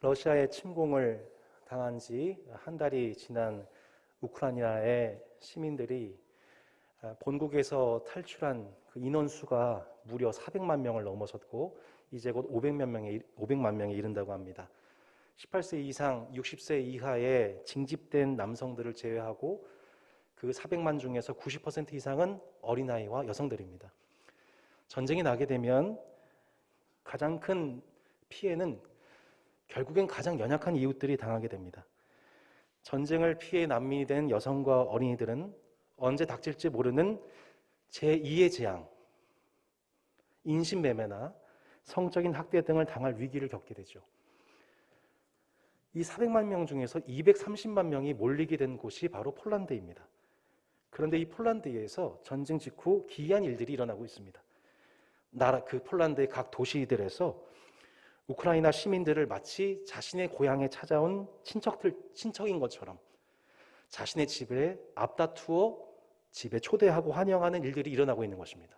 러시아의 침공을 당한 지 한 달이 지난 우크라이나의 시민들이 본국에서 탈출한 그 인원수가 무려 400만 명을 넘어섰고 이제 곧 500만 명에 이른다고 합니다. 18세 이상, 60세 이하의 징집된 남성들을 제외하고 그 400만 중에서 90% 이상은 어린아이와 여성들입니다. 전쟁이 나게 되면 가장 큰 피해는 결국엔 가장 연약한 이웃들이 당하게 됩니다. 전쟁을 피해 난민이 된 여성과 어린이들은 언제 닥칠지 모르는 제2의 재앙, 인신매매나 성적인 학대 등을 당할 위기를 겪게 되죠. 이 400만 명 중에서 230만 명이 몰리게 된 곳이 바로 폴란드입니다. 그런데 이 폴란드에서 전쟁 직후 기이한 일들이 일어나고 있습니다. 그 폴란드의 각 도시들에서 우크라이나 시민들을 마치 자신의 고향에 찾아온 친척인 것처럼 자신의 집에 앞다투어 집에 초대하고 환영하는 일들이 일어나고 있는 것입니다.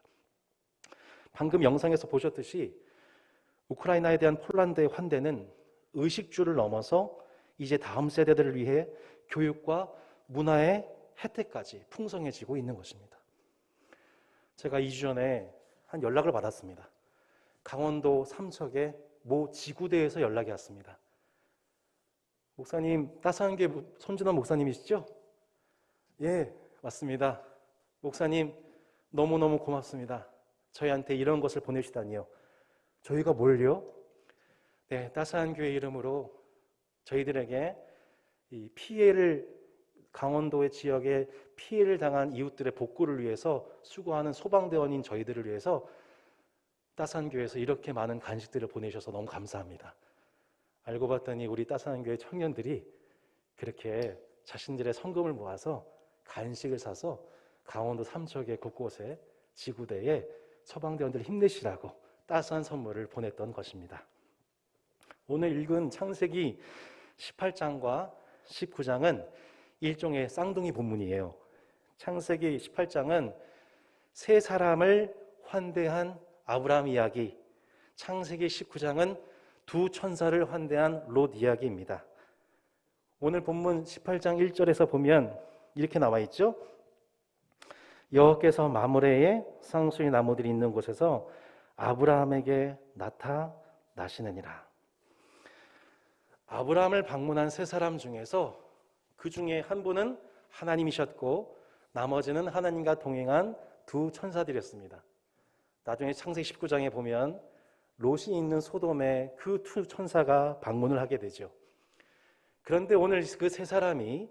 방금 영상에서 보셨듯이 우크라이나에 대한 폴란드의 환대는 의식주를 넘어서 이제 다음 세대들을 위해 교육과 문화의 혜택까지 풍성해지고 있는 것입니다. 제가 2주 전에 한 연락을 받았습니다. 강원도 삼척의 모 지구대에서 연락이 왔습니다. 목사님, 따스한 게 손준원 목사님이시죠? 예, 맞습니다. 목사님, 너무너무 고맙습니다. 저희한테 이런 것을 보내시다니요. 저희가 뭘요? 네, 따스한 교회 이름으로 저희들에게 이 강원도의 지역에 피해를 당한 이웃들의 복구를 위해서 수고하는 소방대원인 저희들을 위해서 따스한 교회에서 이렇게 많은 간식들을 보내셔서 너무 감사합니다. 알고 봤더니 우리 따스한 교회 청년들이 그렇게 자신들의 성금을 모아서 간식을 사서 강원도 삼척의 곳곳에 지구대에 소방대원들 힘내시라고 따스한 선물을 보냈던 것입니다. 오늘 읽은 창세기 18장과 19장은 일종의 쌍둥이 본문이에요. 창세기 18장은 세 사람을 환대한 아브라함 이야기, 창세기 19장은 두 천사를 환대한 롯 이야기입니다. 오늘 본문 18장 1절에서 보면 이렇게 나와 있죠. 여호와께서 마므레에 쌍수의 나무들이 있는 곳에서 아브라함에게 나타나시느니라. 아브라함을 방문한 세 사람 중에서 그 중에 한 분은 하나님이셨고 나머지는 하나님과 동행한 두 천사들이었습니다. 나중에 창세기 19장에 보면 롯이 있는 소돔에 그 두 천사가 방문을 하게 되죠. 그런데 오늘 그 세 사람이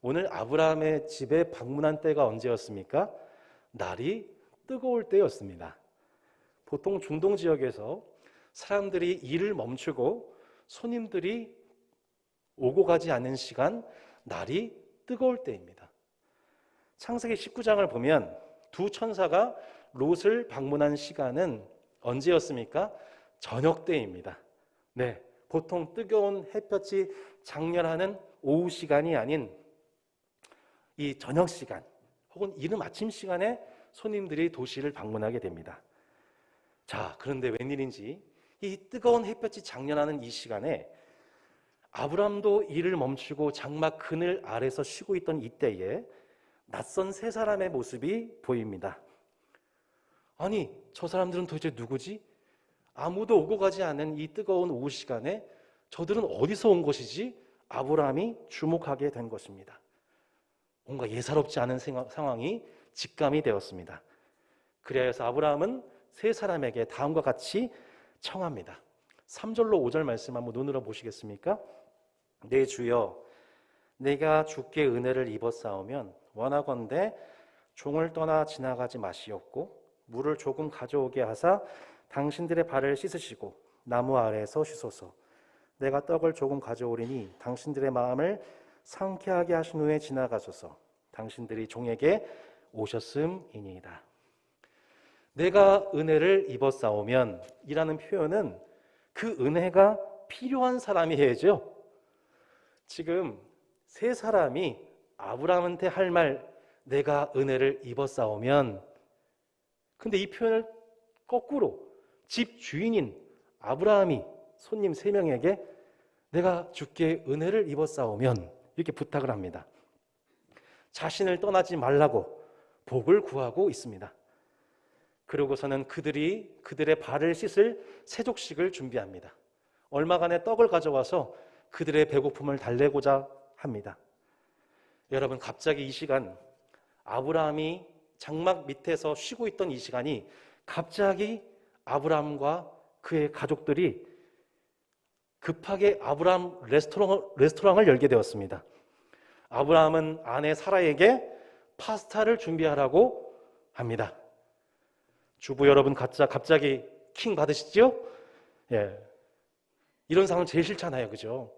오늘 아브라함의 집에 방문한 때가 언제였습니까? 날이 뜨거울 때였습니다. 보통 중동 지역에서 사람들이 일을 멈추고 손님들이 오고 가지 않는 시간, 날이 뜨거울 때입니다. 창세기 19장을 보면 두 천사가 롯을 방문한 시간은 언제였습니까? 저녁 때입니다. 네, 보통 뜨거운 햇볕이 장렬하는 오후 시간이 아닌 이 저녁 시간 혹은 이른 아침 시간에 손님들이 도시를 방문하게 됩니다. 자, 그런데 웬일인지 이 뜨거운 햇볕이 장렬하는 이 시간에 아브람도 일을 멈추고 장막 그늘 아래서 쉬고 있던 이때에 낯선 세 사람의 모습이 보입니다. 아니, 저 사람들은 도대체 누구지? 아무도 오고 가지 않은 이 뜨거운 오후 시간에 저들은 어디서 온 것이지? 아브라함이 주목하게 된 것입니다. 뭔가 예사롭지 않은 상황이 직감이 되었습니다. 그래서 아브라함은 세 사람에게 다음과 같이 청합니다. 3절로 5절 말씀 한번 눈으로 보시겠습니까? 내 주여, 내가 주께 은혜를 입었사오면 원하건대 종을 떠나 지나가지 마시옵고 물을 조금 가져오게 하사 당신들의 발을 씻으시고 나무 아래에서 쉬소서. 내가 떡을 조금 가져오리니 당신들의 마음을 상쾌하게 하신 후에 지나가소서. 당신들이 종에게 오셨음이니이다. 내가 은혜를 입었사오면 이라는 표현은 그 은혜가 필요한 사람이 해야죠. 지금 세 사람이 아브라함한테 할 말, 내가 은혜를 입었사오면, 근데 이 표현을 거꾸로 집 주인인 아브라함이 손님 3명에게 내가 주께 은혜를 입었사오면 이렇게 부탁을 합니다. 자신을 떠나지 말라고 복을 구하고 있습니다. 그러고서는 그들의 발을 씻을 세족식을 준비합니다. 얼마간의 떡을 가져와서 그들의 배고픔을 달래고자 합니다. 여러분, 갑자기 이 시간, 아브라함이 장막 밑에서 쉬고 있던 이 시간이 갑자기 아브라함과 그의 가족들이 급하게 아브라함 레스토랑을 열게 되었습니다. 아브라함은 아내 사라에게 파스타를 준비하라고 합니다. 주부 여러분, 갑자기 킹 받으시죠? 예. 이런 상황 제일 싫잖아요, 그죠?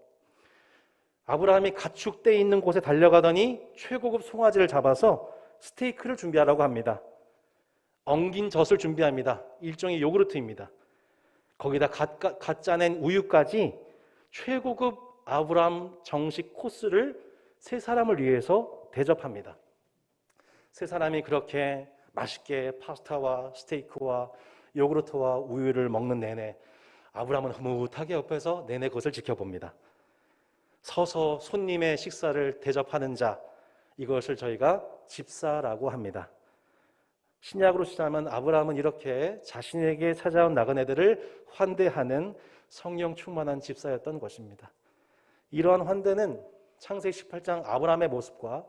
아브라함이 가축대 있는 곳에 달려가더니 최고급 송아지를 잡아서 스테이크를 준비하라고 합니다. 엉긴 젖을 준비합니다. 일종의 요구르트입니다. 거기다 갓 짜낸 우유까지 최고급 아브라함 정식 코스를 세 사람을 위해서 대접합니다. 세 사람이 그렇게 맛있게 파스타와 스테이크와 요구르트와 우유를 먹는 내내 아브라함은 흐뭇하게 옆에서 내내 그것을 지켜봅니다. 서서 손님의 식사를 대접하는 자, 이것을 저희가 집사라고 합니다. 신약으로 시작하면 아브라함은 이렇게 자신에게 찾아온 나그네들을 환대하는 성령 충만한 집사였던 것입니다. 이러한 환대는 창세기 18장 아브라함의 모습과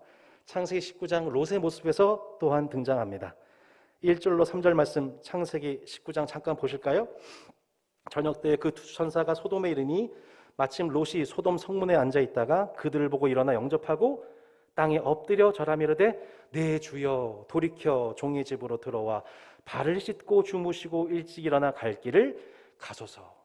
창세기 19장 롯의 모습에서 또한 등장합니다. 1절로 3절 말씀 창세기 19장 잠깐 보실까요? 저녁 때 그 두 천사가 소돔에 이르니 마침 롯이 소돔 성문에 앉아 있다가 그들을 보고 일어나 영접하고 땅에 엎드려 절하며 이르되 네 주여 돌이켜 종의 집으로 들어와 발을 씻고 주무시고 일찍 일어나 갈 길을 가소서.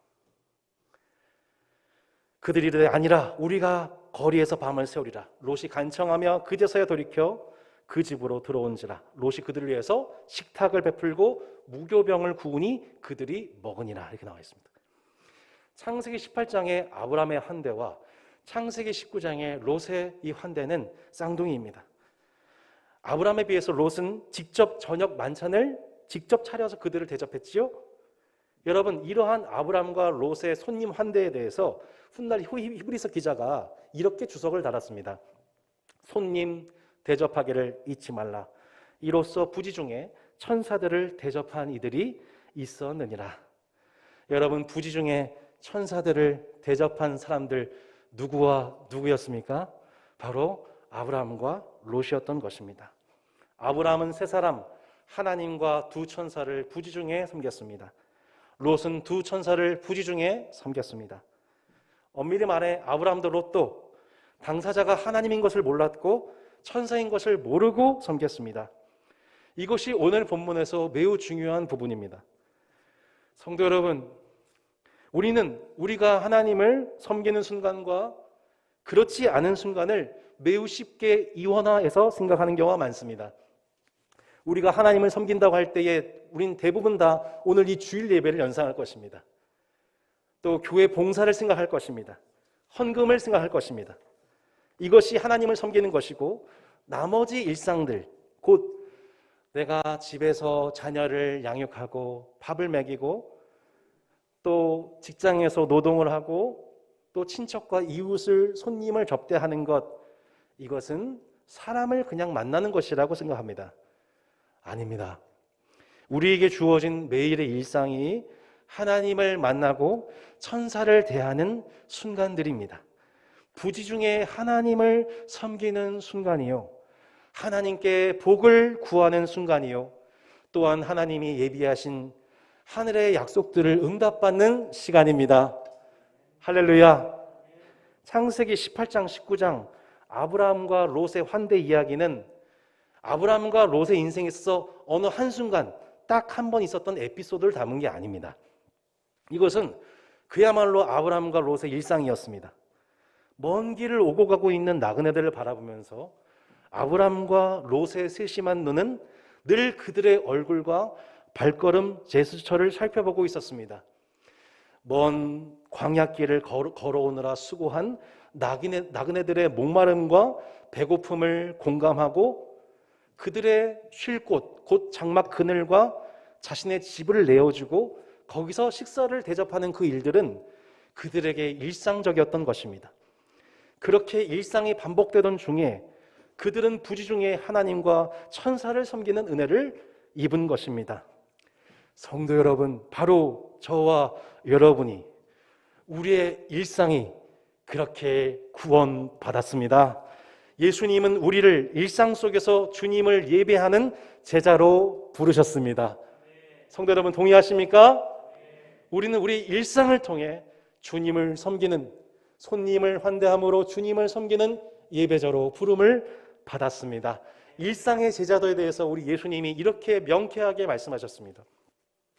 그들이 이르되 아니라 우리가 거리에서 밤을 새우리라. 롯이 간청하며 그제서야 돌이켜 그 집으로 들어온지라. 롯이 그들을 위해서 식탁을 베풀고 무교병을 구우니 그들이 먹으니라. 이렇게 나와 있습니다. 창세기 18장의 아브라함의 환대와 창세기 19장의 롯의 이 환대는 쌍둥이입니다. 아브라함에 비해서 롯은 직접 저녁 만찬을 직접 차려서 그들을 대접했지요. 여러분, 이러한 아브라함과 롯의 손님 환대에 대해서 훗날 히브리서 기자가 이렇게 주석을 달았습니다. 손님 대접하기를 잊지 말라. 이로써 부지 중에 천사들을 대접한 이들이 있었느니라. 여러분, 부지 중에 천사들을 대접한 사람들 누구와 누구였습니까? 바로 아브라함과 롯이었던 것입니다. 아브라함은 세 사람, 하나님과 두 천사를 부지 중에 섬겼습니다. 롯은 두 천사를 부지 중에 섬겼습니다. 엄밀히 말해 아브라함도 롯도 당사자가 하나님인 것을 몰랐고 천사인 것을 모르고 섬겼습니다. 이것이 오늘 본문에서 매우 중요한 부분입니다. 성도 여러분, 우리가 하나님을 섬기는 순간과 그렇지 않은 순간을 매우 쉽게 이원화해서 생각하는 경우가 많습니다. 우리가 하나님을 섬긴다고 할 때에 우린 대부분 다 오늘 이 주일 예배를 연상할 것입니다. 또 교회 봉사를 생각할 것입니다. 헌금을 생각할 것입니다. 이것이 하나님을 섬기는 것이고 나머지 일상들, 곧 내가 집에서 자녀를 양육하고 밥을 먹이고 또 직장에서 노동을 하고 또 친척과 이웃을 손님을 접대하는 것, 이것은 사람을 그냥 만나는 것이라고 생각합니다. 아닙니다. 우리에게 주어진 매일의 일상이 하나님을 만나고 천사를 대하는 순간들입니다. 부지 중에 하나님을 섬기는 순간이요, 하나님께 복을 구하는 순간이요, 또한 하나님이 예비하신 하늘의 약속들을 응답받는 시간입니다. 할렐루야. 창세기 18장 19장 아브라함과 롯의 환대 이야기는 아브라함과 롯의 인생에 있어서 어느 한순간 딱 한 번 있었던 에피소드를 담은 게 아닙니다. 이것은 그야말로 아브라함과 롯의 일상이었습니다. 먼 길을 오고 가고 있는 나그네들을 바라보면서 아브라함과 롯의 세심한 눈은 늘 그들의 얼굴과 발걸음 제스처를 살펴보고 있었습니다. 먼 광야길을 걸어오느라 수고한 나그네들의 목마름과 배고픔을 공감하고 그들의 쉴 곳, 곧 장막 그늘과 자신의 집을 내어주고 거기서 식사를 대접하는 그 일들은 그들에게 일상적이었던 것입니다. 그렇게 일상이 반복되던 중에 그들은 부지중에 하나님과 천사를 섬기는 은혜를 입은 것입니다. 성도 여러분, 바로 저와 여러분이 우리의 일상이 그렇게 구원받았습니다. 예수님은 우리를 일상 속에서 주님을 예배하는 제자로 부르셨습니다. 성도 여러분, 동의하십니까? 우리는 우리 일상을 통해 주님을 섬기는, 손님을 환대함으로 주님을 섬기는 예배자로 부름을 받았습니다. 일상의 제자도에 대해서 우리 예수님이 이렇게 명쾌하게 말씀하셨습니다.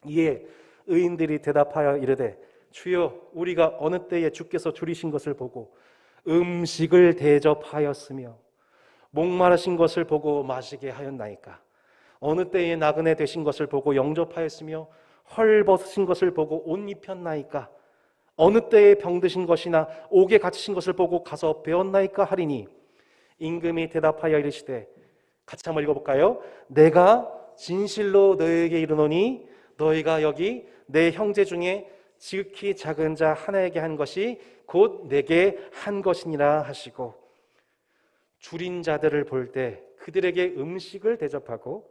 이에 의인들이 대답하여 이르되 주여, 우리가 어느 때에 주께서 줄이신 것을 보고 음식을 대접하였으며 목마르신 것을 보고 마시게 하였나이까? 어느 때에 나그네 되신 것을 보고 영접하였으며 헐벗으신 것을 보고 옷 입혔나이까? 어느 때에 병드신 것이나 옥에 갇히신 것을 보고 가서 배웠나이까 하리니, 임금이 대답하여 이르시되, 같이 한번 읽어볼까요? 내가 진실로 너희에게 이르노니 너희가 여기 내 형제 중에 지극히 작은 자 하나에게 한 것이 곧 내게 한 것이니라 하시고, 줄인 자들을 볼 때 그들에게 음식을 대접하고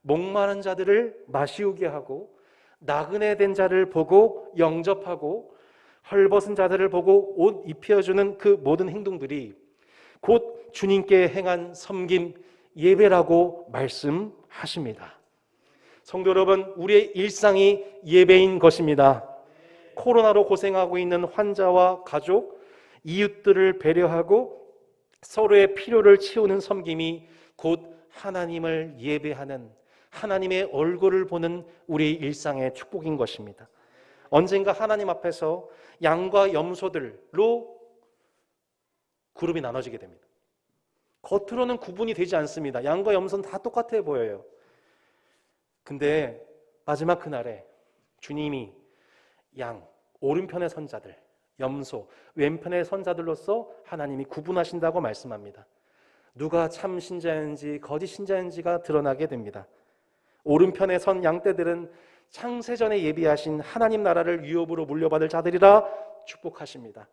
목마른 자들을 마시우게 하고 나그네 된 자를 보고 영접하고 헐벗은 자들을 보고 옷 입혀주는 그 모든 행동들이 곧 주님께 행한 섬김, 예배라고 말씀하십니다. 성도 여러분, 우리의 일상이 예배인 것입니다. 코로나로 고생하고 있는 환자와 가족, 이웃들을 배려하고 서로의 필요를 채우는 섬김이 곧 하나님을 예배하는, 하나님의 얼굴을 보는 우리 일상의 축복인 것입니다. 언젠가 하나님 앞에서 양과 염소들로 그룹이 나눠지게 됩니다. 겉으로는 구분이 되지 않습니다. 양과 염소는 다 똑같아 보여요. 근데 마지막 그날에 주님이 양, 오른편의 선자들, 염소, 왼편의 선자들로서 하나님이 구분하신다고 말씀합니다. 누가 참 신자인지 거짓 신자인지가 드러나게 됩니다. 오른편에 선 양떼들은 창세전에 예비하신 하나님 나라를 유업으로 물려받을 자들이라 축복하십니다.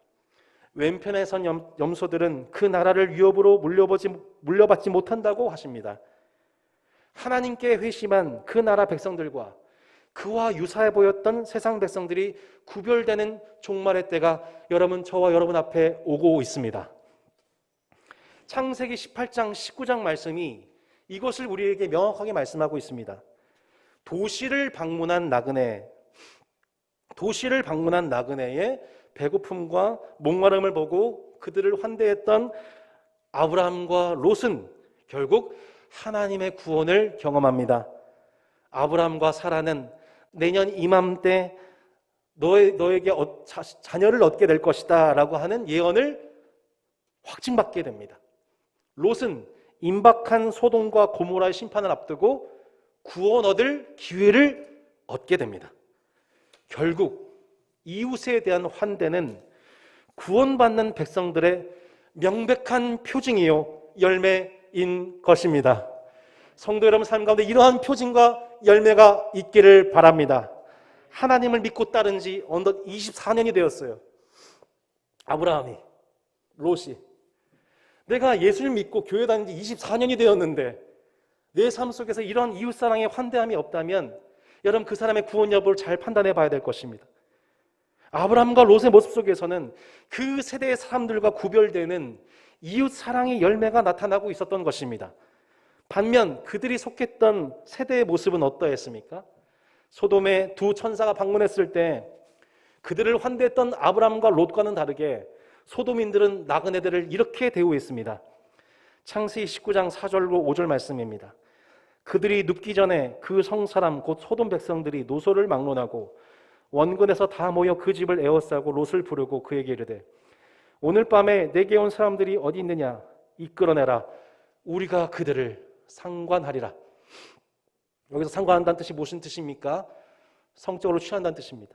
왼편에 선 염소들은 그 나라를 유업으로 물려받지 못한다고 하십니다. 하나님께 회심한 그 나라 백성들과 그와 유사해 보였던 세상 백성들이 구별되는 종말의 때가 저와 여러분 앞에 오고 있습니다. 창세기 18장 19장 말씀이 이것을 우리에게 명확하게 말씀하고 있습니다. 도시를 방문한 나그네의 배고픔과 목마름을 보고 그들을 환대했던 아브라함과 롯은 결국 하나님의 구원을 경험합니다. 아브라함과 사라는 내년 이맘때 너에게 자녀를 얻게 될 것이다 라고 하는 예언을 확증받게 됩니다. 롯은 임박한 소돔과 고모라의 심판을 앞두고 구원 얻을 기회를 얻게 됩니다. 결국 이웃에 대한 환대는 구원받는 백성들의 명백한 표징이요 열매인 것입니다. 성도 여러분 삶 가운데 이러한 표징과 열매가 있기를 바랍니다. 하나님을 믿고 따른 지 어느덧 24년이 되었어요. 아브라함이, 롯이. 내가 예수를 믿고 교회 다닌 지 24년이 되었는데 내 삶 속에서 이런 이웃사랑의 환대함이 없다면 여러분 그 사람의 구원 여부를 잘 판단해 봐야 될 것입니다. 아브라함과 롯의 모습 속에서는 그 세대의 사람들과 구별되는 이웃사랑의 열매가 나타나고 있었던 것입니다. 반면 그들이 속했던 세대의 모습은 어떠했습니까? 소돔에 두 천사가 방문했을 때 그들을 환대했던 아브라함과 롯과는 다르게 소돔인들은 나그네들을 이렇게 대우했습니다. 창세기 19장 4절로 5절 말씀입니다. 그들이 눕기 전에 그 성사람 곧 소돔 백성들이 노소를 막론하고 원근에서 다 모여 그 집을 에워싸고 롯을 부르고 그에게 이르되 오늘 밤에 내게 온 사람들이 어디 있느냐 이끌어내라 우리가 그들을 상관하리라. 여기서 상관한다는 뜻이 무슨 뜻입니까? 성적으로 취한다는 뜻입니다.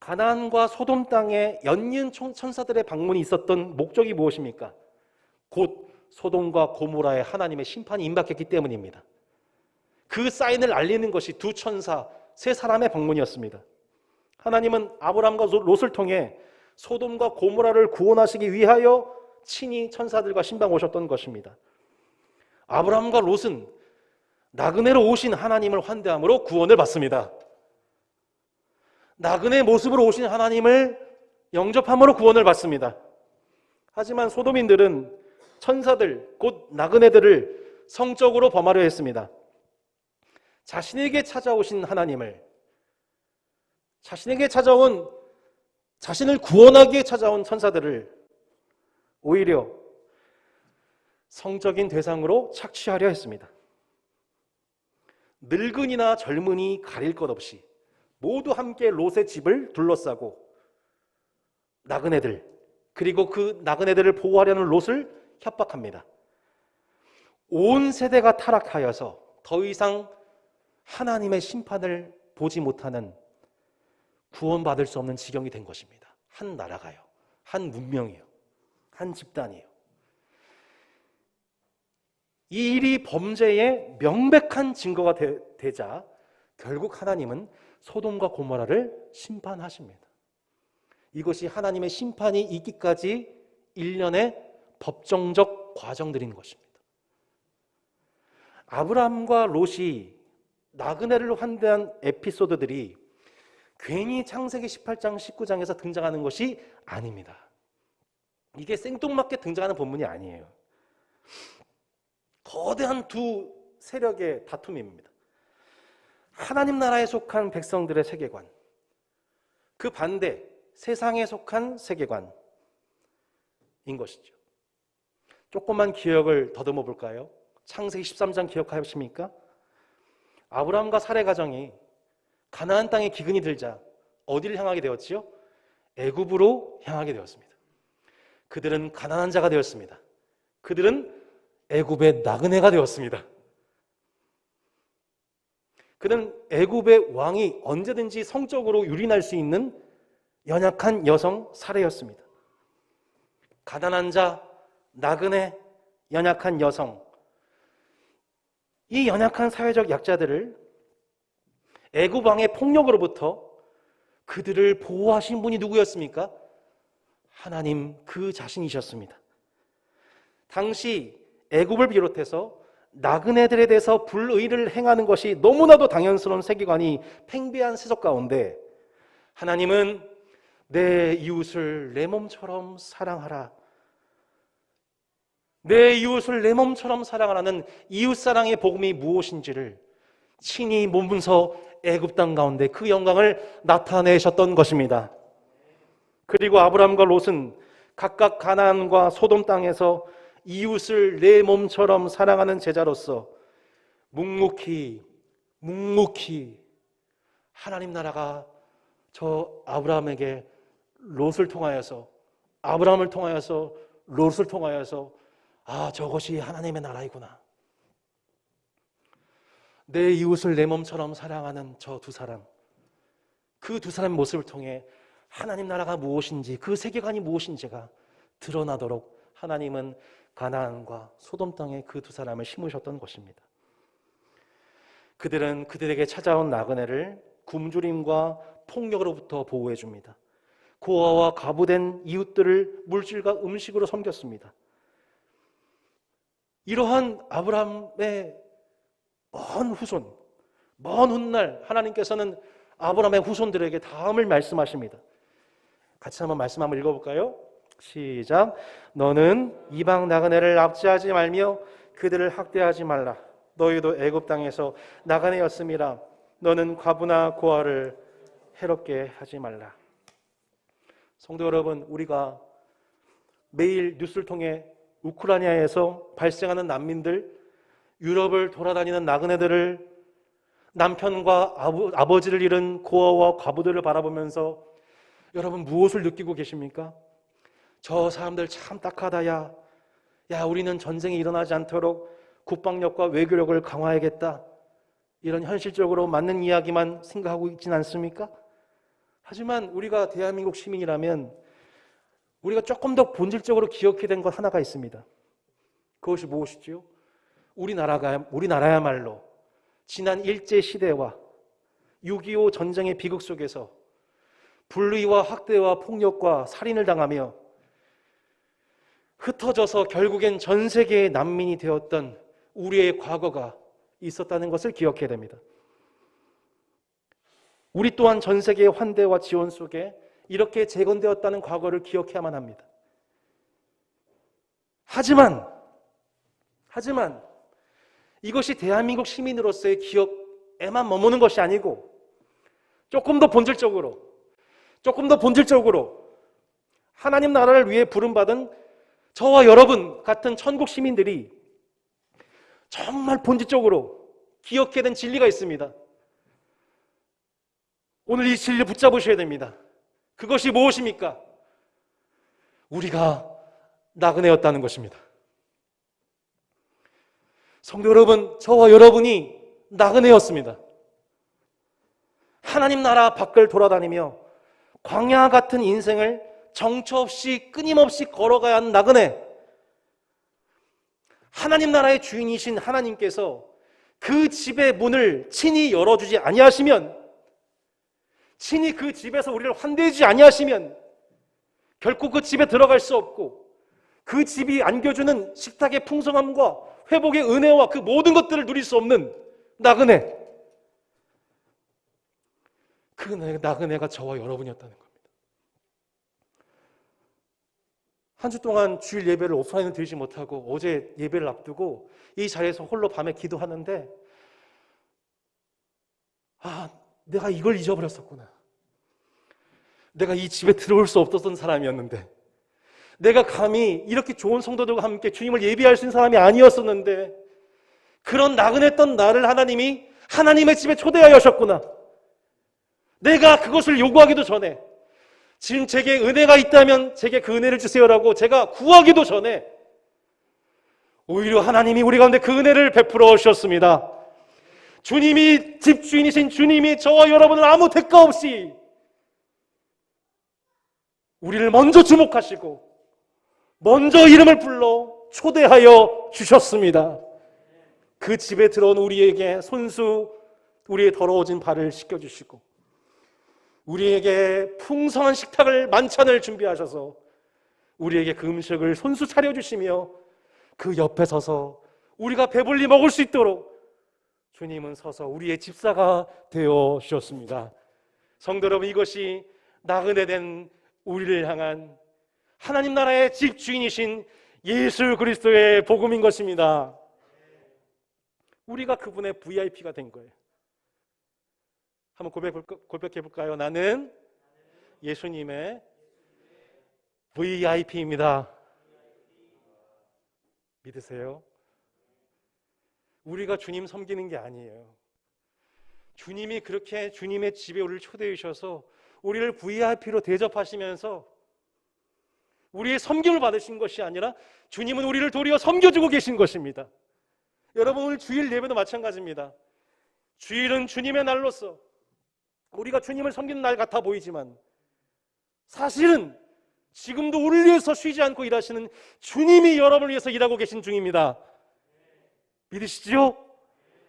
가나안과 소돔 땅에 연이은 천사들의 방문이 있었던 목적이 무엇입니까? 곧 소돔과 고모라의 하나님의 심판이 임박했기 때문입니다. 그 사인을 알리는 것이 두 천사, 세 사람의 방문이었습니다. 하나님은 아브라함과 롯을 통해 소돔과 고모라를 구원하시기 위하여 친히 천사들과 신방 오셨던 것입니다. 아브라함과 롯은 나그네로 오신 하나님을 환대함으로 구원을 받습니다. 나그네 모습으로 오신 하나님을 영접함으로 구원을 받습니다. 하지만 소돔인들은 천사들, 곧 나그네들을 성적으로 범하려 했습니다. 자신에게 찾아오신 하나님을, 자신에게 찾아온, 자신을 구원하기 위해 찾아온 천사들을 오히려 성적인 대상으로 착취하려 했습니다. 늙은이나 젊은이 가릴 것 없이 모두 함께 롯의 집을 둘러싸고 나그네들, 그리고 그 나그네들을 보호하려는 롯을 협박합니다. 온 세대가 타락하여서 더 이상 하나님의 심판을 보지 못하는, 구원받을 수 없는 지경이 된 것입니다. 한 나라가요, 한 문명이요, 한 집단이요. 이 일이 범죄의 명백한 증거가 되자 결국 하나님은 소돔과 고모라를 심판하십니다. 이것이 하나님의 심판이 있기까지 일련의 법정적 과정들인 것입니다. 아브라함과 롯이 나그네를 환대한 에피소드들이 괜히 창세기 18장, 19장에서 등장하는 것이 아닙니다. 이게 생뚱맞게 등장하는 본문이 아니에요. 거대한 두 세력의 다툼입니다. 하나님 나라에 속한 백성들의 세계관, 그 반대 세상에 속한 세계관인 것이죠. 조금만 기억을 더듬어 볼까요? 창세기 13장 기억하십니까? 아브라함과 사레 가정이 가나안 땅에 기근이 들자 어디를 향하게 되었지요? 애굽으로 향하게 되었습니다. 그들은 가난한 자가 되었습니다. 그들은 애굽의 나그네가 되었습니다. 그는 애굽의 왕이 언제든지 성적으로 유린할 수 있는 연약한 여성 사례였습니다. 가난한 자, 나그네, 연약한 여성, 이 연약한 사회적 약자들을 애굽 왕의 폭력으로부터 그들을 보호하신 분이 누구였습니까? 하나님 그 자신이셨습니다. 당시 애굽을 비롯해서 나그네들에 대해서 불의를 행하는 것이 너무나도 당연스러운 세계관이 팽배한 세속 가운데 하나님은 내 이웃을 내 몸처럼 사랑하라, 내 이웃을 내 몸처럼 사랑하라는 이웃사랑의 복음이 무엇인지를 친히 몸소 애굽 땅 가운데 그 영광을 나타내셨던 것입니다. 그리고 아브라함과 롯은 각각 가나안과 소돔 땅에서 이웃을 내 몸처럼 사랑하는 제자로서 묵묵히 하나님 나라가 저 아브라함에게 롯을 통하여서, 아브라함을 통하여서 롯을 통하여서 저것이 하나님의 나라이구나, 내 이웃을 내 몸처럼 사랑하는 저 두 사람, 그 두 사람의 모습을 통해 하나님 나라가 무엇인지, 그 세계관이 무엇인지가 드러나도록 하나님은 가나안과 소돔 땅에 그 두 사람을 심으셨던 것입니다. 그들은 그들에게 찾아온 나그네를 굶주림과 폭력으로부터 보호해 줍니다. 고아와 과부된 이웃들을 물질과 음식으로 섬겼습니다. 이러한 아브라함의 먼 후손, 먼 훗날 하나님께서는 아브라함의 후손들에게 다음을 말씀하십니다. 같이 한번 말씀 한번 읽어볼까요? 시작. 너는 이방 나그네를 납치하지 말며 그들을 학대하지 말라. 너희도 애굽 땅에서 나그네였음이라. 너는 과부나 고아를 해롭게 하지 말라. 성도 여러분, 우리가 매일 뉴스를 통해 우크라이나에서 발생하는 난민들, 유럽을 돌아다니는 나그네들을, 남편과 아버지를 잃은 고아와 과부들을 바라보면서 여러분 무엇을 느끼고 계십니까? 저 사람들 참 딱하다. 야 우리는 전쟁이 일어나지 않도록 국방력과 외교력을 강화해야겠다. 이런 현실적으로 맞는 이야기만 생각하고 있지는 않습니까? 하지만 우리가 대한민국 시민이라면 우리가 조금 더 본질적으로 기억해야 되는 것 하나가 있습니다. 그것이 무엇이죠? 우리나라야말로 지난 일제시대와 6.25 전쟁의 비극 속에서 불의와 학대와 폭력과 살인을 당하며 흩어져서 결국엔 전 세계의 난민이 되었던 우리의 과거가 있었다는 것을 기억해야 됩니다. 우리 또한 전 세계의 환대와 지원 속에 이렇게 재건되었다는 과거를 기억해야만 합니다. 하지만 이것이 대한민국 시민으로서의 기억에만 머무는 것이 아니고 조금 더 본질적으로 하나님 나라를 위해 부름받은 저와 여러분 같은 천국 시민들이 정말 본질적으로 기억해야 되는 진리가 있습니다. 오늘 이 진리를 붙잡으셔야 됩니다. 그것이 무엇입니까? 우리가 나그네였다는 것입니다. 성도 여러분, 저와 여러분이 나그네였습니다. 하나님 나라 밖을 돌아다니며 광야 같은 인생을 정처 없이 끊임없이 걸어가야 하는 나그네. 하나님 나라의 주인이신 하나님께서 그 집의 문을 친히 열어주지 아니하시면, 친히 그 집에서 우리를 환대해주지 아니하시면 결코 그 집에 들어갈 수 없고, 그 집이 안겨주는 식탁의 풍성함과 회복의 은혜와 그 모든 것들을 누릴 수 없는 나그네. 그 나그네가 저와 여러분이었다는 겁니다. 한 주 동안 주일 예배를 오프라인으로 드리지 못하고 어제 예배를 앞두고 이 자리에서 홀로 밤에 기도하는데, 내가 이걸 잊어버렸었구나. 내가 이 집에 들어올 수 없었던 사람이었는데, 내가 감히 이렇게 좋은 성도들과 함께 주님을 예배할 수 있는 사람이 아니었었는데, 그런 나그네했던 나를 하나님이 하나님의 집에 초대하여 하셨구나. 내가 그것을 요구하기도 전에, 지금 제게 은혜가 있다면 제게 그 은혜를 주세요라고 제가 구하기도 전에 오히려 하나님이 우리 가운데 그 은혜를 베풀어 주셨습니다. 주님이, 집주인이신 주님이 저와 여러분을 아무 대가 없이 우리를 먼저 주목하시고 먼저 이름을 불러 초대하여 주셨습니다. 그 집에 들어온 우리에게 손수 우리의 더러워진 발을 씻겨주시고 우리에게 풍성한 식탁을, 만찬을 준비하셔서 우리에게 그 음식을 손수 차려주시며 그 옆에 서서 우리가 배불리 먹을 수 있도록 주님은 서서 우리의 집사가 되어 주셨습니다. 성도 여러분, 이것이 나그네된 우리를 향한 하나님 나라의 집주인이신 예수 그리스도의 복음인 것입니다. 우리가 그분의 VIP가 된 거예요. 한번 고백해 볼까요? 나는 예수님의 VIP입니다. 믿으세요? 우리가 주님 섬기는 게 아니에요. 주님이 그렇게 주님의 집에 우리를 초대해 주셔서 우리를 VIP로 대접하시면서 우리의 섬김을 받으신 것이 아니라 주님은 우리를 도리어 섬겨주고 계신 것입니다. 여러분, 오늘 주일 예배도 마찬가지입니다. 주일은 주님의 날로서 우리가 주님을 섬기는 날 같아 보이지만 사실은 지금도 우리를 위해서 쉬지 않고 일하시는 주님이 여러분을 위해서 일하고 계신 중입니다. 믿으시죠?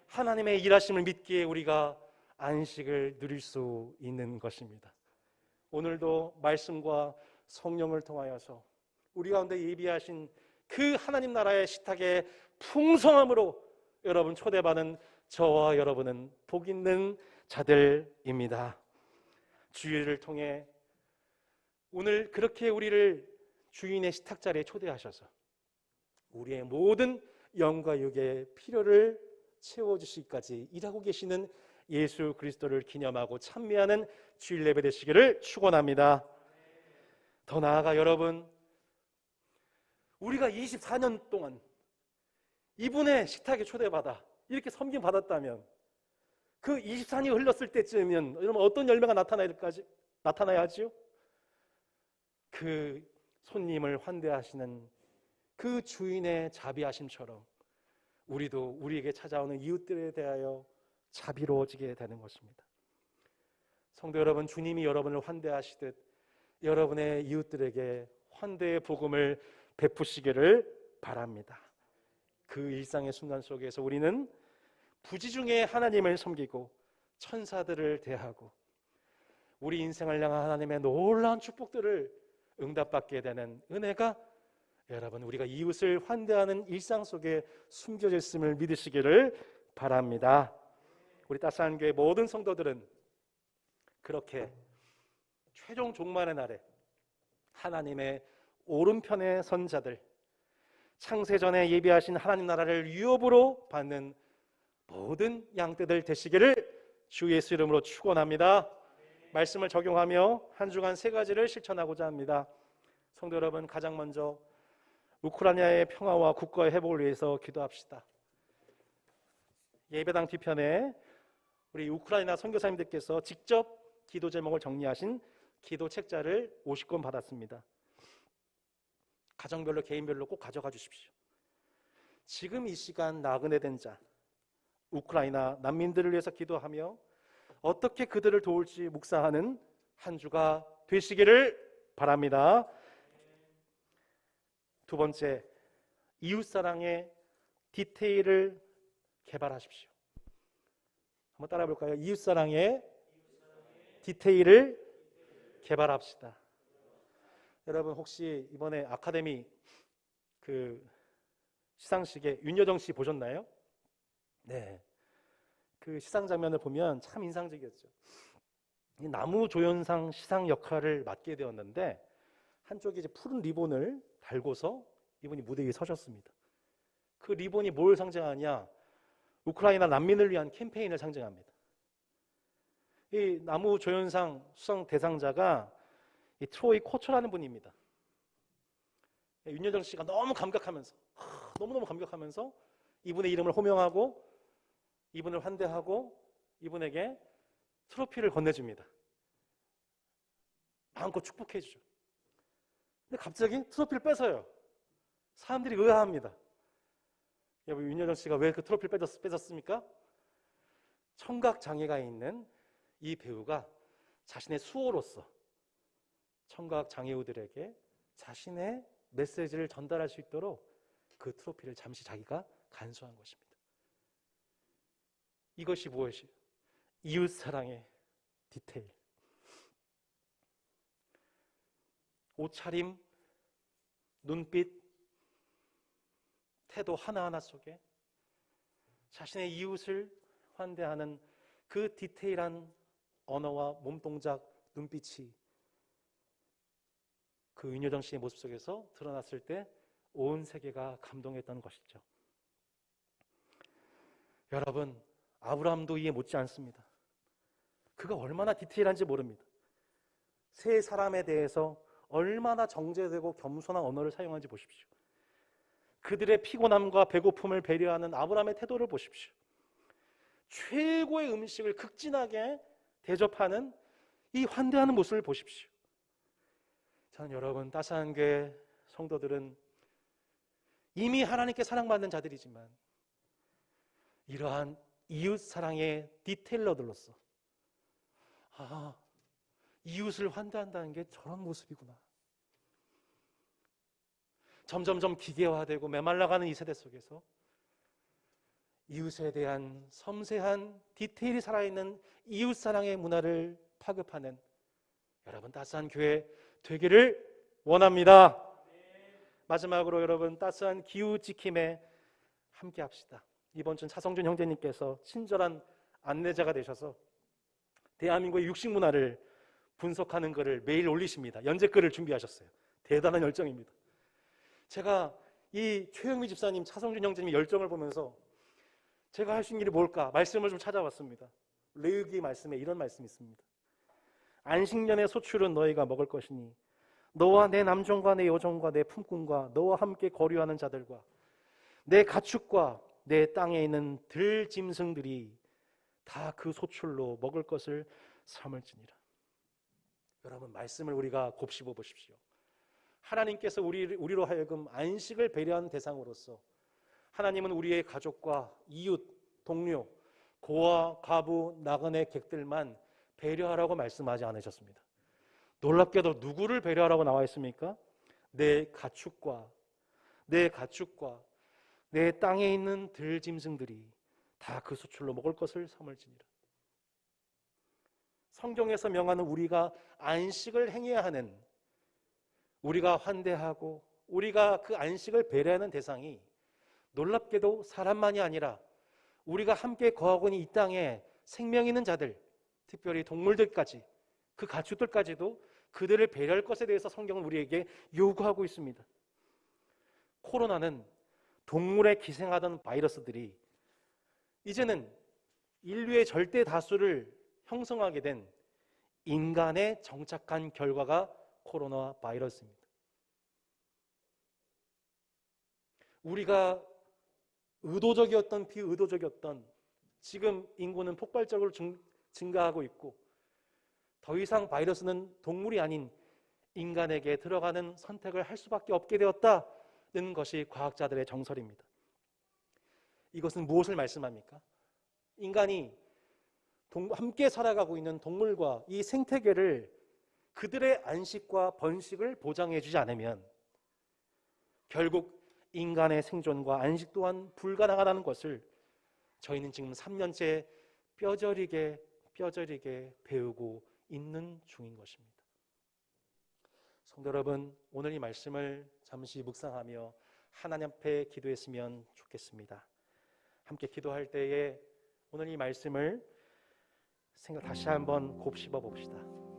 하나님의 일하심을 믿기에 우리가 안식을 누릴 수 있는 것입니다. 오늘도 말씀과 성령을 통하여서 우리 가운데 예비하신 그 하나님 나라의 식탁의 풍성함으로 여러분 초대받은 저와 여러분은 복 있는 자들입니다. 주일을 통해 오늘 그렇게 우리를 주인의 식탁 자리에 초대하셔서 우리의 모든 영과 육의 필요를 채워주시기까지 일하고 계시는 예수 그리스도를 기념하고 찬미하는 주일 예배 되시기를 축원합니다. 더 나아가 여러분, 우리가 24년 동안 이분의 식탁에 초대받아 이렇게 섬김 받았다면 그 24년이 흘렀을 때쯤이면 여러분 어떤 열매가 나타나야 하지요? 그 손님을 환대하시는 그 주인의 자비하심처럼 우리도 우리에게 찾아오는 이웃들에 대하여 자비로워지게 되는 것입니다. 성도 여러분, 주님이 여러분을 환대하시듯 여러분의 이웃들에게 환대의 복음을 베푸시기를 바랍니다. 그 일상의 순간 속에서 우리는 부지중에 하나님을 섬기고 천사들을 대하고 우리 인생을 향한 하나님의 놀라운 축복들을 응답받게 되는 은혜가 여러분 우리가 이웃을 환대하는 일상 속에 숨겨져 있음을 믿으시기를 바랍니다. 우리 따스한 교회 모든 성도들은 그렇게 최종 종말의 날에 하나님의 오른편에 선 자들, 창세전에 예비하신 하나님 나라를 유업으로 받는 모든 양떼들 되시기를 주 예수 이름으로 축원합니다. 말씀을 적용하며 한 주간 세 가지를 실천하고자 합니다. 성도 여러분, 가장 먼저 우크라이나의 평화와 국가의 회복을 위해서 기도합시다. 예배당 뒤편에 우리 우크라이나 선교사님들께서 직접 기도 제목을 정리하신 기도 책자를 50권 받았습니다. 가정별로 개인별로 꼭 가져가 주십시오. 지금 이 시간 나그네 된 자, 우크라이나 난민들을 위해서 기도하며 어떻게 그들을 도울지 묵상하는 한 주가 되시기를 바랍니다. 두 번째, 이웃사랑의 디테일을 개발하십시오. 한번 따라 볼까요? 이웃사랑의 디테일을 개발합시다. 여러분 혹시 이번에 아카데미 그 시상식에 윤여정 씨 보셨나요? 네. 그 시상 장면을 보면 참 인상적이었죠. 이 나무 조연상 시상 역할을 맡게 되었는데 한쪽에 이제 푸른 리본을 달고서 이분이 무대 위에 서셨습니다. 그 리본이 뭘 상징하냐? 우크라이나 난민을 위한 캠페인을 상징합니다. 이 나무 조연상 수상 대상자가 이 트로이 코처라는 분입니다. 윤여정 씨가 너무 감격하면서 너무너무 감격하면서 이분의 이름을 호명하고 이분을 환대하고 이분에게 트로피를 건네줍니다. 마음껏 축복해 주죠. 근데 갑자기 트로피를 뺏어요. 사람들이 의아합니다. 여러분, 윤여정 씨가 왜 그 트로피를 뺏었습니까? 청각 장애가 있는 이 배우가 자신의 수호로서 청각 장애우들에게 자신의 메시지를 전달할 수 있도록 그 트로피를 잠시 자기가 간수한 것입니다. 이것이 무엇이에요? 이웃사랑의 디테일. 옷차림, 눈빛, 태도 하나하나 속에 자신의 이웃을 환대하는 그 디테일한 언어와 몸동작, 눈빛이 그 윤여정 씨의 모습 속에서 드러났을 때 온 세계가 감동했던 것이죠. 여러분, 아브라함도 이해 못지 않습니다. 그가 얼마나 디테일한지 모릅니다. 세 사람에 대해서 얼마나 정제되고 겸손한 언어를 사용하는지 보십시오. 그들의 피곤함과 배고픔을 배려하는 아브라함의 태도를 보십시오. 최고의 음식을 극진하게 대접하는 이 환대하는 모습을 보십시오. 저는 여러분, 따스한 교회 성도들은 이미 하나님께 사랑받는 자들이지만 이러한 이웃 사랑의 디테일러들로서 이웃을 환대한다는 게 저런 모습이구나. 점점점 기계화되고 메말라가는 이 세대 속에서 이웃에 대한 섬세한 디테일이 살아있는 이웃 사랑의 문화를 파급하는 여러분 따스한 교회 되기를 원합니다. 마지막으로 여러분 따스한 기후 지킴에 함께 합시다. 이번 주 차성준 형제님께서 친절한 안내자가 되셔서 대한민국의 육식 문화를 분석하는 글을 매일 올리십니다. 연재글을 준비하셨어요. 대단한 열정입니다. 제가 이 최영미 집사님, 차성준 형제님의 열정을 보면서 제가 할 수 있는 일이 뭘까? 말씀을 좀 찾아봤습니다. 레위기 말씀에 이런 말씀이 있습니다. 안식년의 소출은 너희가 먹을 것이니 너와 내 남종과 내 여종과 내 품꾼과 너와 함께 거류하는 자들과 내 가축과 내 땅에 있는 들짐승들이 다 그 소출로 먹을 것을 삼을지니라. 여러분, 말씀을 우리가 곱씹어 보십시오. 하나님께서 우리로 하여금 안식을 배려한 대상으로서 하나님은 우리의 가족과 이웃, 동료, 고아, 과부, 나그네 객들만 배려하라고 말씀하지 않으셨습니다. 놀랍게도 누구를 배려하라고 나와 있습니까? 내 가축과 내 땅에 있는 들짐승들이 다 그 수출로 먹을 것을 삼을지니라. 성경에서 명하는 우리가 안식을 행해야 하는, 우리가 환대하고 우리가 그 안식을 배려하는 대상이 놀랍게도 사람만이 아니라 우리가 함께 거하고 있는 이 땅에 생명 있는 자들, 특별히 동물들까지, 그 가축들까지도 그들을 배려할 것에 대해서 성경은 우리에게 요구하고 있습니다. 코로나는 동물에 기생하던 바이러스들이 이제는 인류의 절대 다수를 형성하게 된 인간에 정착한 결과가 코로나 바이러스입니다. 우리가 의도적이었던 비의도적이었던 지금 인구는 폭발적으로 증가하고 있고 더 이상 바이러스는 동물이 아닌 인간에게 들어가는 선택을 할 수밖에 없게 되었다는 것이 과학자들의 정설입니다. 이것은 무엇을 말씀합니까? 인간이 함께 살아가고 있는 동물과 이 생태계를 그들의 안식과 번식을 보장해 주지 않으면 결국 인간의 생존과 안식 또한 불가능하다는 것을 저희는 지금 3년째 뼈저리게 배우고 있는 중인 것입니다. 성도 여러분, 오늘 이 말씀을 잠시 묵상하며 하나님 앞에 기도했으면 좋겠습니다. 함께 기도할 때에 오늘 이 말씀을 다시 한번 곱씹어 봅시다.